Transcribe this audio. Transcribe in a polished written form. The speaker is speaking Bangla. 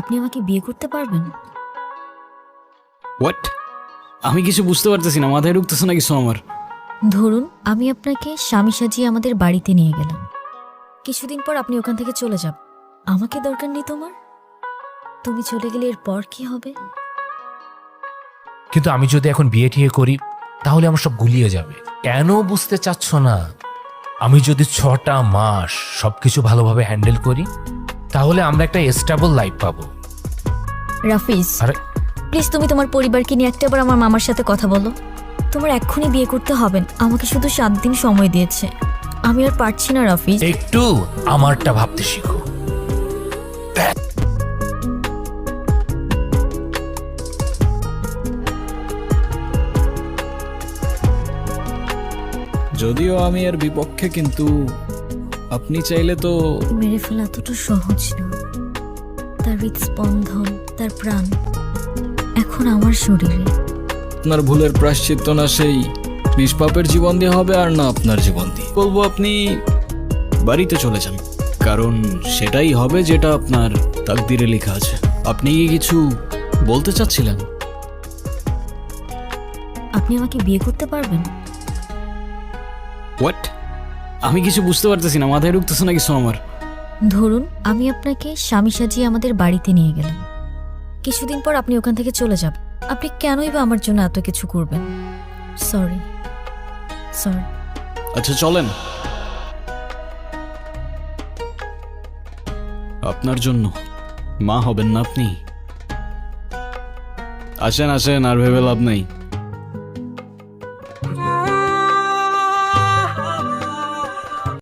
আপনি আমাকে বিয়ে করতে পারবেন? হোয়াট? আমি কিছু বুঝতে পারতেছি না, মাথায় ঢুকতেছে না কিছু আমার। ধরুন আমি আপনাকে স্বামী সাজিয়ে আমাদের বাড়িতে নিয়ে গেলাম, কিছুদিন পর আপনি ওখান থেকে চলে যান। আমাকে দরকার নেই তোমার, তুমি চলে গেলে এরপর কি হবে? কিন্তু আমি যদি এখন বিয়ে ঠিয়ে করি তাহলে আমার সব গুলিয়ে যাবে। কেন বুঝতে চাচ্ছ না? আমি যদি 6টা মাস সবকিছু ভালোভাবে হ্যান্ডেল করি তাহলে আমরা একটা স্টেবল লাইফ পাবো। রাফিজ, আরে প্লিজ তুমি তোমার পরিবারকে নিয়ে একটাবার আমার মামার সাথে কথা বলো। তোমার এক্ষুনি বিয়ে করতে হবে না, আমাকে শুধু 7 দিন সময় দিয়েছে। আমি আর পারছি না রাফিজ। একটু আমারটা ভাবতে শিখো। যদিও আমি এর বিপক্ষে, কিন্তু আপনি চাইলে তো। মেরে ফেলা এতটা সহজ না। তার হৃদস্পন্দন, তার প্রাণ এখন আমার শরীরে। আপনার ভুলের প্রায়শ্চিত্ত না সেই নিষ্পাপের জীবন দিয়ে হবে, আর না আপনার জীবন দিয়ে। বলবো আপনি বাড়িতে চলে যান, কারণ সেটাই হবে যেটা আপনার তাকদিরে লেখা আছে। আপনি কি কিছু বলতে চাচ্ছিলেন? আপনি আমাকে বিয়ে করতে পারবেন? হোয়াট? আমি কিছু বুঝতে পারতেছি না, মাথায় ঢুকতেছে না কিছু আমার। ধরুন আমি আপনাকে স্বামী সাজিয়ে আমাদের বাড়িতে নিয়ে গেলাম, কিছুদিন পর আপনি ওখান থেকে চলে যান। আপনি কেনই বা আমার জন্য এত কিছু করবেন? সরি। আচ্ছা চলেন, আপনার জন্য মা হবেন না আপনি? আসেন আসেন, আর ভেবে লাভ নেই।